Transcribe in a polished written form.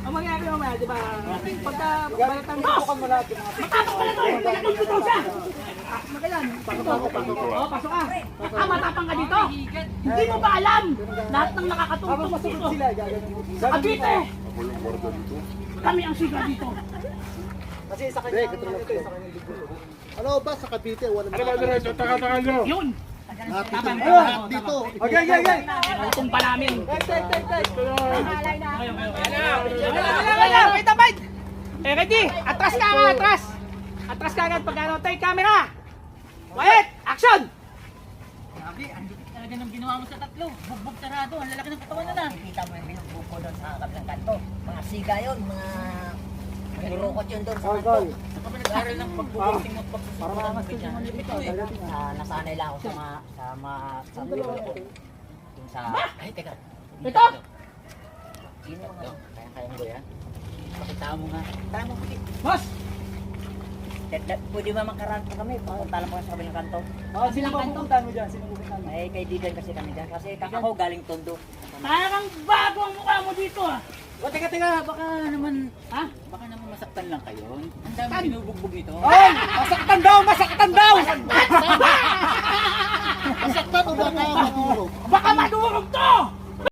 Ang mangyayari mamaya, di ba? Pagka balatang bukan mo lahat. Matapang ka na ito! Nagtututo siya! Magalan. Pasok ka. Matapang ka dito. Hindi mo ba alam? Lahat ng nakakatungtong dito. Cavite! Kami ang siga dito. Kasi sa kanya, ano ba sa Cavite? Ano ba diretso? Taka nyo. Yun! Dito. Okay. Itong pa namin. Wait, wait! Eh, ready? Atras ka nga, atras! Atras ka agad pag ano. Take camera! Quiet! Action! Grabe, ang lupit talaga ng ginawa mo sa tatlo. Bugbog sarado, ang lalaki ng katawan na na. Nakikita mo yung binugbog ko doon sa kabilang kanto. Mga siga yun, mga nilurukot yun doon sa kanto. Saka pa nag-aaral ng pagbubuting at pagsusukuran mo ganyan. Ang lupit mo eh. Nasanay lang ako sa yung sa... Ay, teka. Ito! Sino mga kaya mo yan? Pakita mo nga. Kaya mo pakita. Boss! Pwede ba makaraan pa kami? Papunta lang po sa kabilang kanto. Sino ba pupuntahan mo dyan? Sino pupuntahan mo? May kaibigan kasi kami dyan. Kasi ako galing Tondo. Parang bago ang mukha mo dito ah! O, teka, baka naman, baka naman masaktan lang kayo. Ang dami binubugbog nito. Masaktan daw!